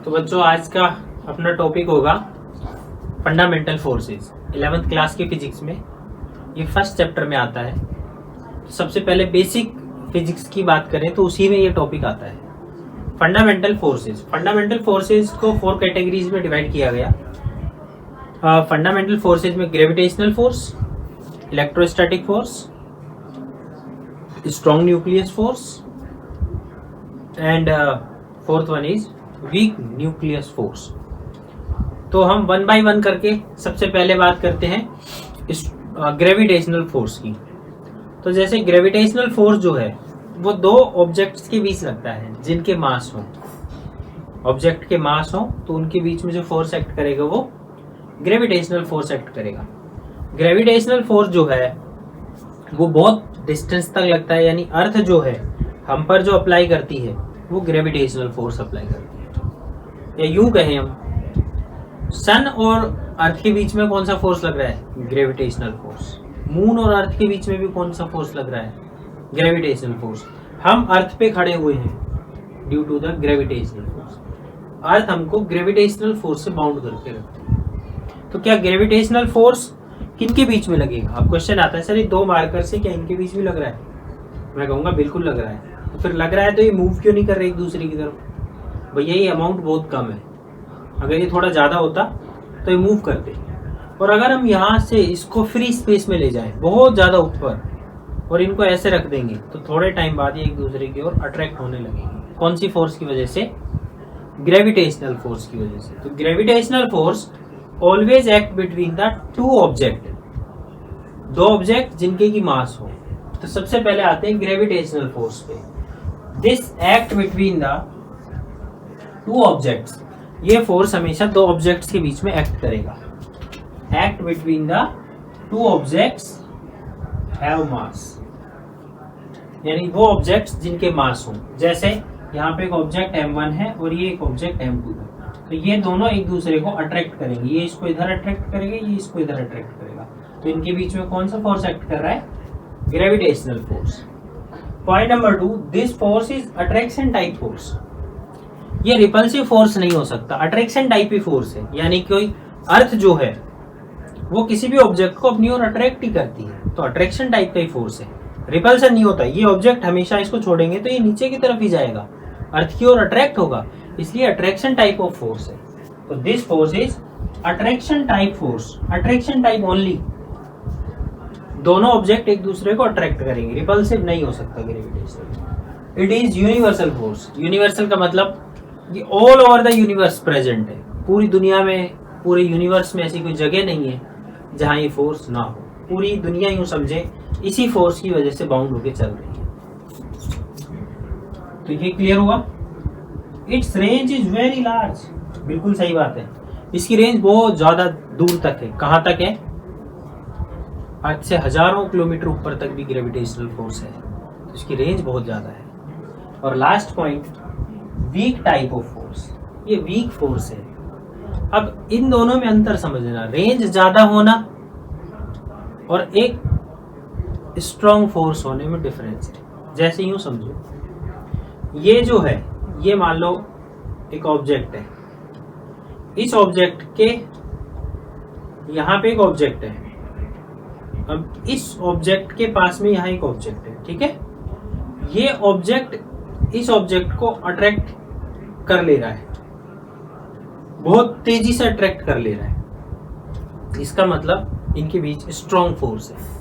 तो बच्चों आज का अपना टॉपिक होगा फंडामेंटल फोर्सेस। 11th क्लास की फिजिक्स में ये फर्स्ट चैप्टर में आता है। तो सबसे पहले बेसिक फिजिक्स की बात करें तो उसी में ये टॉपिक आता है, फंडामेंटल फोर्सेस। फंडामेंटल फोर्सेस को 4 कैटेगरीज में डिवाइड किया गया। फंडामेंटल फोर्सेस में gravitational force, electrostatic force, strong nucleus force and fourth one is weak nucleus force. तो हम वन बाय वन करके सबसे पहले बात करते हैं ग्रेविटेशनल फोर्स की। तो जैसे ग्रेविटेशनल फोर्स जो है वो दो ऑब्जेक्ट्स के बीच लगता है जिनके मास हो, ऑब्जेक्ट के मास हो तो उनके बीच में जो फोर्स एक्ट करेगा वो ग्रेविटेशनल फोर्स एक्ट करेगा। ग्रेविटेशनल फोर्स जो है वो बहुत डिस्टेंस तक लगता है, यानी अर्थ जो है हम पर जो अप्लाई करती है वो ग्रेविटेशनल फोर्स अप्लाई करती है। या यूं कहें हम सन और अर्थ के बीच में कौन सा फोर्स लग रहा है, ग्रेविटेशनल फोर्स। मून और अर्थ के बीच में भी कौन सा फोर्स लग रहा है, ग्रेविटेशनल फोर्स। हम अर्थ पे खड़े हुए हैं due to the gravitational force. Earth हमको ग्रेविटेशनल फोर्स से बाउंड करके रखती है। तो क्या ग्रेविटेशनल फोर्स किनके बीच में लगेगा? अब क्वेश्चन आता है सर ये दो मार्कर से क्या इनके बीच में लग रहा है? मैं कहूँगा बिल्कुल लग रहा है। तो फिर लग रहा है तो ये मूव क्यों नहीं कर रहे एक दूसरे की तरफ? भैया ये अमाउंट बहुत कम है, अगर ये थोड़ा ज़्यादा होता तो ये मूव करते। और अगर हम यहाँ से इसको फ्री स्पेस में ले जाएं बहुत ज़्यादा ऊपर और इनको ऐसे रख देंगे तो थोड़े टाइम बाद ये एक दूसरे की ओर अट्रैक्ट होने लगेंगे। कौन सी फोर्स की वजह से? ग्रेविटेशनल फोर्स की वजह से। तो gravitational force always act between the two object, दो ऑब्जेक्ट जिनके की मास हो। तो सबसे पहले आते हैं ग्रेविटेशनल फोर्स पे। This act between the two objects, ये फोर्स हमेशा दो ऑब्जेक्ट्स के बीच में एक्ट करेगा। Act between the two objects have मास, यानी वो ऑब्जेक्ट्स जिनके मास हो। जैसे यहाँ पे एक ऑब्जेक्ट m1 है और ये एक ऑब्जेक्ट m2 है, तो ये दोनों एक दूसरे को अट्रैक्ट करेंगे। ये इसको इधर अट्रैक्ट करेगा, ये इसको इधर अट्रैक्ट करेगा। तो इनके बीच में कौन सा फोर्स एक्ट कर रहा है? Gravitational force. Point number 2, this force is attraction type force. ये रिपल्सिव फोर्स नहीं हो सकता, अट्रैक्शन टाइप ही फोर्स है। यानी कोई अर्थ जो है वो किसी भी ऑब्जेक्ट को अपनी ओर अट्रैक्ट ही करती है, तो अट्रैक्शन टाइप का ही फोर्स है, रिपल्सन नहीं होता। ये ऑब्जेक्ट हमेशा इसको छोड़ेंगे तो ये नीचे की तरफ ही जाएगा, अर्थ की ओर अट्रैक्ट होगा, इसलिए अट्रैक्शन टाइप ऑफ फोर्स है। तो this force is attraction type force, attraction type only. दोनों ऑब्जेक्ट एक दूसरे को अट्रैक्ट करेंगे, रिपल्सिव नहीं हो सकता gravitational. It is universal force. Universal का मतलब ये all over the universe present है। पूरी दुनिया में, पूरे यूनिवर्स में ऐसी कोई जगह नहीं है जहां ये फोर्स ना हो। पूरी दुनिया यूं समझे इसी फोर्स की वजह से बाउंड होकर चल रही है। तो ये क्लियर हुआ। It's range is very large, बिल्कुल सही बात है। इसकी रेंज बहुत ज्यादा दूर तक है। कहां तक है? अर्थ से हजारों किलोमीटर ऊपर तक भी ग्रेविटेशनल फोर्स है, तो इसकी रेंज बहुत ज्यादा है। और last point, weak type of force. ये वीक फोर्स है। अब इन दोनों में अंतर समझना, रेंज ज्यादा होना और एक स्ट्रॉन्ग फोर्स होने में डिफरेंस है। जैसे यूं समझो, ये जो है ये मान लो एक ऑब्जेक्ट है, इस ऑब्जेक्ट के यहां पे एक ऑब्जेक्ट है, अब इस ऑब्जेक्ट के पास में यहां एक ऑब्जेक्ट है, ठीक है। ये ऑब्जेक्ट इस ऑब्जेक्ट को अट्रैक्ट कर ले रहा है, बहुत तेजी से अट्रैक्ट कर ले रहा है। इसका मतलब इनके बीच स्ट्रॉन्ग फोर्स है।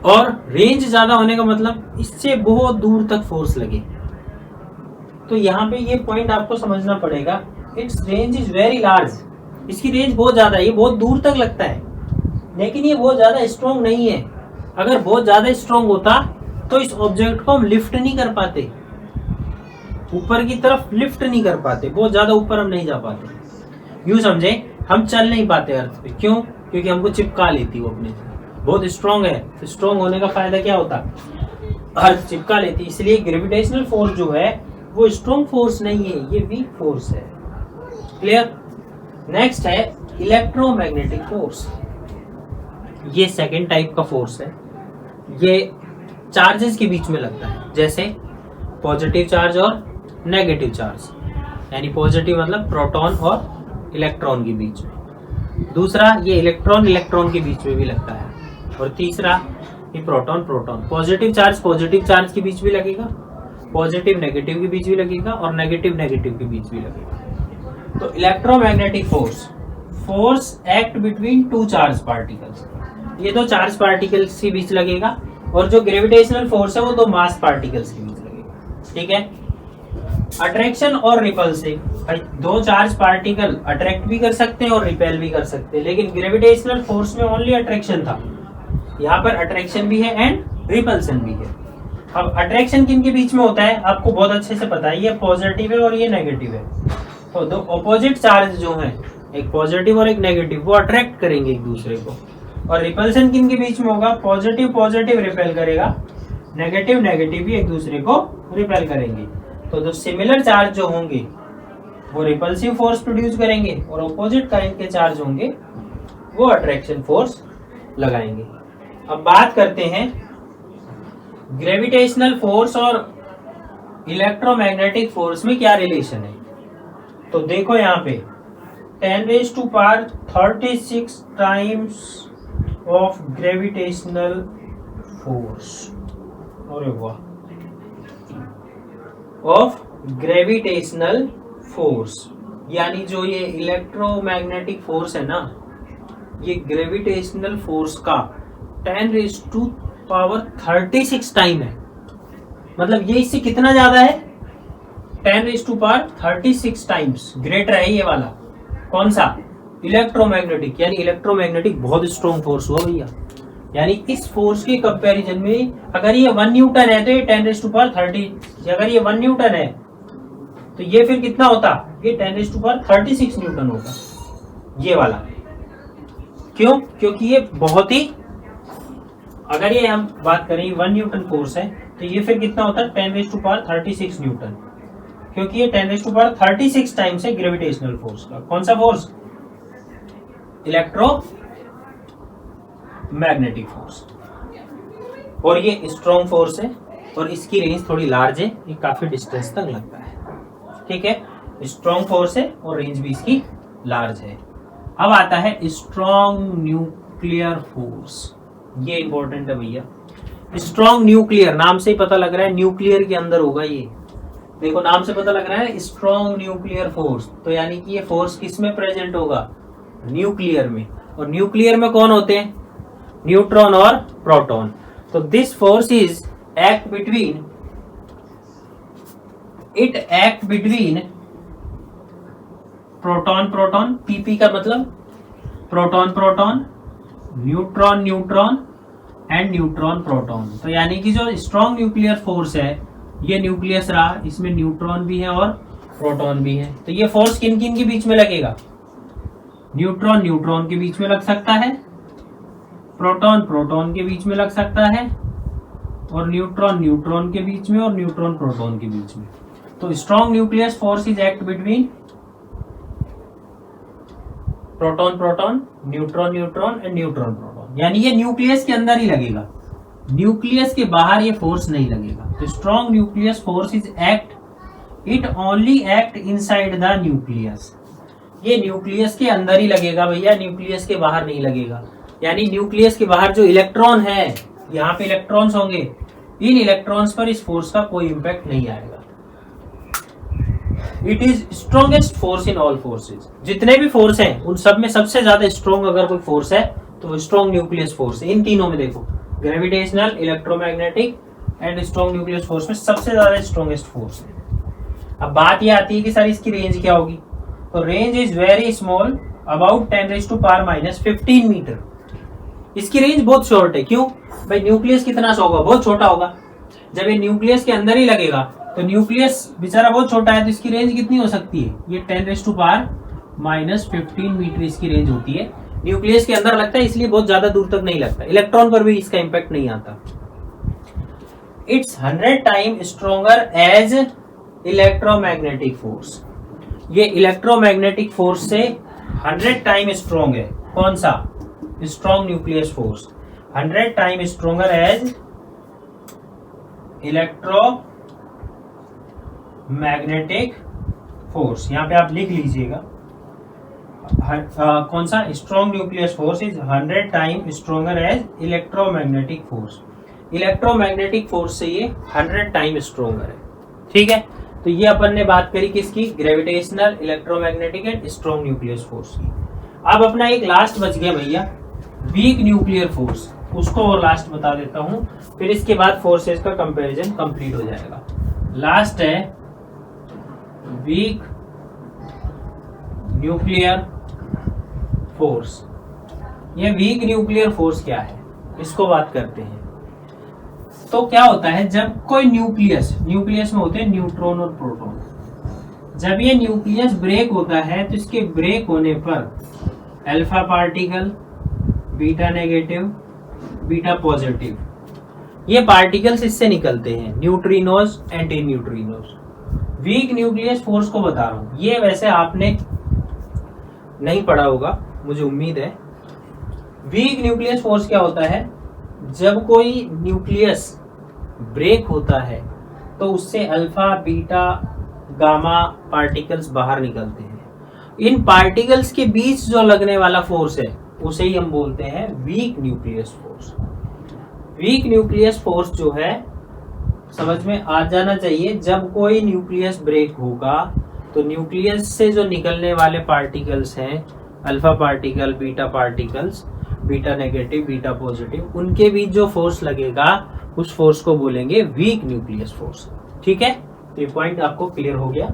और रेंज ज्यादा होने का मतलब इससे बहुत दूर तक फोर्स लगे। तो यहाँ पे ये पॉइंट आपको समझना पड़ेगा, it's range is very large. इसकी रेंज बहुत ज्यादा है, ये बहुत दूर तक लगता है, लेकिन ये बहुत ज्यादा स्ट्रॉन्ग नहीं है। अगर बहुत ज्यादा स्ट्रॉन्ग होता तो इस ऑब्जेक्ट को हम लिफ्ट नहीं कर पाते, ऊपर की तरफ लिफ्ट नहीं कर पाते, बहुत ज्यादा ऊपर हम नहीं जा पाते। यूं समझे हम चल नहीं पाते अर्थ पे। क्यों? क्योंकि हमको चिपका लेती वो अपने से, बहुत स्ट्रॉन्ग है। तो स्ट्रॉन्ग होने का फायदा क्या होता? अर्थ चिपका लेती। इसलिए ग्रेविटेशनल फोर्स जो है वो स्ट्रॉन्ग फोर्स नहीं है, ये वीक फोर्स है। क्लियर? नेक्स्ट है इलेक्ट्रोमैग्नेटिक फोर्स। ये सेकेंड टाइप का फोर्स है। ये चार्जेस के बीच में लगता है, जैसे पॉजिटिव चार्ज और नेगेटिव चार्ज, यानी पॉजिटिव मतलब प्रोटॉन और इलेक्ट्रॉन के बीच में। दूसरा ये इलेक्ट्रॉन इलेक्ट्रॉन के बीच में भी लगता है। और तीसरा ये प्रोटॉन प्रोटॉन, पॉजिटिव चार्ज के बीच भी लगेगा, पॉजिटिव नेगेटिव के बीच भी लगेगा और नेगेटिव नेगेटिव के बीच भी लगेगा। तो electromagnetic force act between two charge particles, ये दो चार्ज पार्टिकल्स के बीच लगेगा। और जो ग्रेविटेशनल फोर्स है वो दो मास पार्टिकल्स के बीच लगेगा। ठीक है। अट्रैक्शन और रिपल्सिव, दो चार्ज पार्टिकल अट्रैक्ट भी कर सकते हैं और रिपेल भी कर सकते हैं, लेकिन ग्रेविटेशनल फोर्स में ओनली अट्रैक्शन था, यहाँ पर अट्रैक्शन भी है एंड रिपल्सन भी है। अब अट्रैक्शन किन के बीच में होता है आपको बहुत अच्छे से पता है, ये पॉजिटिव है और ये नेगेटिव है। तो दो ऑपोजिट चार्ज जो है, एक पॉजिटिव और एक नेगेटिव, वो अट्रैक्ट करेंगे एक दूसरे को। और रिपल्सन किन के बीच में होगा, पॉजिटिव पॉजिटिव रिपेल करेगा, नेगेटिव नेगेटिव भी एक दूसरे को रिपेल करेंगे। तो जो सिमिलर चार्ज जो होंगे वो रिपल्सिव फोर्स प्रोड्यूस करेंगे और ऑपोजिट काइंड के चार्ज होंगे वो अट्रैक्शन फोर्स लगाएंगे। अब बात करते हैं ग्रेविटेशनल फोर्स और इलेक्ट्रोमैग्नेटिक फोर्स में क्या रिलेशन है। तो देखो यहाँ पे 10⁻36 टाइम्स ऑफ ग्रेविटेशनल फोर्स, अरे वाह, ऑफ ग्रेविटेशनल फोर्स, यानी जो ये इलेक्ट्रोमैग्नेटिक फोर्स है ना, ये ग्रेविटेशनल फोर्स का 10⁻36 टाइम है। मतलब ये इससे कितना ज्यादा है, 10⁻36 टाइम्स ग्रेटर है ये वाला। कौन सा, इलेक्ट्रोमैग्नेटिक, यानी इलेक्ट्रोमैग्नेटिक बहुत स्ट्रॉन्ग फोर्स हुआ भैया। यानी इस फोर्स के कंपैरिजन में अगर ये 1 न्यूटन है तो ये 10⁻30, अगर ये 1 न्यूटन है तो ये फिर कितना होता, ये 10⁻36 न्यूटन होता ये वाला। क्यों, क्योंकि ये बहुत ही, अगर ये हम बात करें 1 न्यूटन फोर्स है तो ये फिर कितना होता है 10⁻36 न्यूटन, क्योंकि ये 10⁻36 टाइम्स है ग्रेविटेशनल फोर्स का। कौन सा फोर्स, इलेक्ट्रोमैग्नेटिक फोर्स। और ये स्ट्रॉन्ग फोर्स है और इसकी रेंज थोड़ी लार्ज है, ये काफी डिस्टेंस तक लगता है। ठीक है, स्ट्रॉन्ग फोर्स है और रेंज भी इसकी लार्ज है। अब आता है स्ट्रॉन्ग न्यूक्लियर फोर्स, ये इंपॉर्टेंट है भैया। स्ट्रॉन्ग न्यूक्लियर, नाम से ही पता लग रहा है न्यूक्लियर के अंदर होगा ये। देखो नाम से पता लग रहा है स्ट्रॉन्ग न्यूक्लियर फोर्स, तो यानी कि ये फोर्स किस में प्रेजेंट होगा, न्यूक्लियर में। और न्यूक्लियर में कौन होते हैं, न्यूट्रॉन और प्रोटॉन। तो this force is act between, it act between proton proton, PP का मतलब proton proton, neutron neutron and neutron proton. तो यानी कि जो स्ट्रॉन्ग न्यूक्लियर फोर्स है, ये न्यूक्लियस रहा, इसमें न्यूट्रॉन भी है और प्रोटॉन भी है। तो ये फोर्स किन किन के बीच में लगेगा, न्यूट्रॉन न्यूट्रॉन के बीच में लग सकता है, प्रोटॉन प्रोटॉन के बीच में लग सकता है, और न्यूट्रॉन न्यूट्रॉन के बीच में और न्यूट्रॉन प्रोटॉन के बीच में। तो strong nuclear force is act between proton proton, neutron neutron and neutron proton. यानी ये न्यूक्लियस के अंदर ही लगेगा, न्यूक्लियस के बाहर ये फोर्स नहीं लगेगा। तो strong nucleus force is act, it only act inside the nucleus, ये न्यूक्लियस के अंदर ही लगेगा भैया, न्यूक्लियस के बाहर नहीं लगेगा। यानी न्यूक्लियस के बाहर जो इलेक्ट्रॉन है, यहाँ पे इलेक्ट्रॉन्स होंगे, इन इलेक्ट्रॉन्स पर इस फोर्स का कोई इंपैक्ट नहीं आएगा। It is strongest force in all forces, जितने भी फोर्स हैं उन सब में सबसे ज्यादा स्ट्रॉन्ग अगर कोई फोर्स है तो वो स्ट्रॉन्ग न्यूक्लियस फोर्स है। इन तीनों में देखो, gravitational, electromagnetic and strong nucleus force में सबसे ज्यादा स्ट्रॉन्गेस्ट फोर्स है। अब बात ये आती है कि सर इसकी रेंज क्या होगी, तो range is very small, about 10⁻⁻15 metre. इसकी रेंज बहुत शॉर्ट है। क्यों भाई, न्यूक्लियस कितना सा होगा, बहुत छोटा होगा। जब ये न्यूक्लियस के अंदर ही लगेगा तो न्यूक्लियस बेचारा बहुत छोटा है, तो इसकी रेंज कितनी हो सकती है, ये 10⁻⁻15 मीटर इसकी रेंज होती है। न्यूक्लियस के अंदर लगता है इसलिए बहुत ज्यादा दूर तक नहीं लगता, इलेक्ट्रॉन पर भी इसका इंपैक्ट नहीं आता। It's 100 time stronger as electromagnetic force, ये इलेक्ट्रोमैग्नेटिक फोर्स से 100 टाइम स्ट्रॉन्ग है। कौन सा, strong nucleus force 100 time stronger as magnetic force, यहाँ पे आप लिख लीजिएगा कौन सा, strong nucleus force is 100 time stronger as electromagnetic force. Electromagnetic force से ये 100 टाइम स्ट्रोंगर है। ठीक है, तो ये अपन ने बात करी किसकी, gravitational, electromagnetic and strong nucleus force की। अब अपना एक लास्ट बच गया भैया, वीक न्यूक्लियर फोर्स, उसको और लास्ट बता देता हूं, फिर इसके बाद फोर्सेस का कंपैरिजन कंप्लीट हो जाएगा। लास्ट है वीक न्यूक्लियर फोर्स। ये वीक न्यूक्लियर फोर्स क्या है, इसको बात करते हैं। तो क्या होता है, जब कोई न्यूक्लियस में होते हैं न्यूट्रॉन और प्रोटॉन, जब ये न्यूक्लियस ब्रेक होता है तो इसके ब्रेक होने पर alpha particle, beta negative, beta positive, ये पार्टिकल्स इससे निकलते हैं, neutrinos, anti neutrinos. Weak nucleus force को बता रहा हूं, ये वैसे आपने नहीं पढ़ा होगा मुझे उम्मीद है। वीक न्यूक्लियस फोर्स क्या होता है, जब कोई न्यूक्लियस ब्रेक होता है तो उससे अल्फा, बीटा, गामा पार्टिकल्स बाहर निकलते हैं। इन पार्टिकल्स के बीच जो लगने वाला फोर्स है उसे ही हम बोलते हैं weak nucleus force. Weak nucleus force जो है समझ में आ जाना चाहिए, जब कोई न्यूक्लियस ब्रेक होगा तो न्यूक्लियस से जो निकलने वाले पार्टिकल्स हैं, alpha particle, beta particles, beta negative, beta positive, उनके बीच जो फोर्स लगेगा उस फोर्स को बोलेंगे वीक न्यूक्लियस फोर्स। ठीक है, तो ये पॉइंट आपको क्लियर हो गया।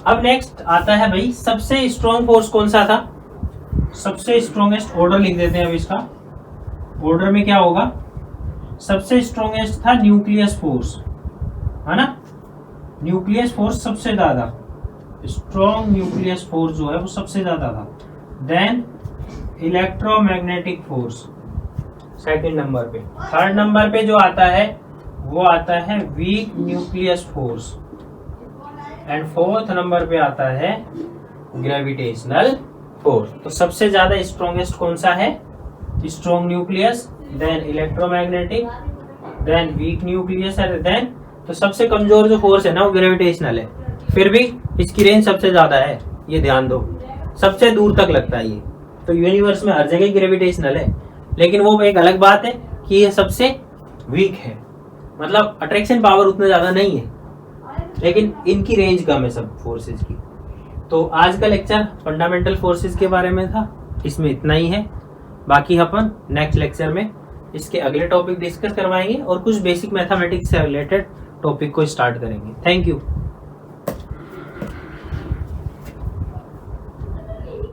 अब नेक्स्ट आता है भाई, सबसे स्ट्रॉन्ग फोर्स कौन सा था, सबसे स्ट्रॉन्गेस्ट, ऑर्डर लिख देते हैं अब इसका। ऑर्डर में क्या होगा, सबसे स्ट्रॉन्गेस्ट था न्यूक्लियस फोर्स, है ना, न्यूक्लियस फोर्स सबसे ज्यादा, स्ट्रॉन्ग न्यूक्लियस फोर्स जो है वो सबसे ज्यादा था। Then electromagnetic force second number पे। थर्ड नंबर पे जो आता है वो आता है weak nucleus force, and fourth number पे आता है ग्रेविटेशनल फोर्स। तो सबसे ज्यादा स्ट्रॉन्गेस्ट कौन सा है, strong nucleus, then electromagnetic, then weak nucleus है, देन तो सबसे कमजोर जो फोर्स है ना वो ग्रेविटेशनल है। फिर भी इसकी रेंज सबसे ज्यादा है, ये ध्यान दो, सबसे दूर तक लगता है ये। तो यूनिवर्स में हर जगह ग्रेविटेशनल है, लेकिन वो एक अलग बात है कि ये सबसे वीक है, मतलब अट्रैक्शन पावर उतना ज्यादा नहीं है, लेकिन इनकी रेंज कम है सब फोर्सेस की। तो आज का लेक्चर फंडामेंटल फोर्सेस के बारे में था, इसमें इतना ही है। बाकी अपन नेक्स्ट लेक्चर में इसके अगले टॉपिक डिस्कस करवाएंगे और कुछ बेसिक मैथमेटिक्स से रिलेटेड टॉपिक को स्टार्ट करेंगे। Thank you.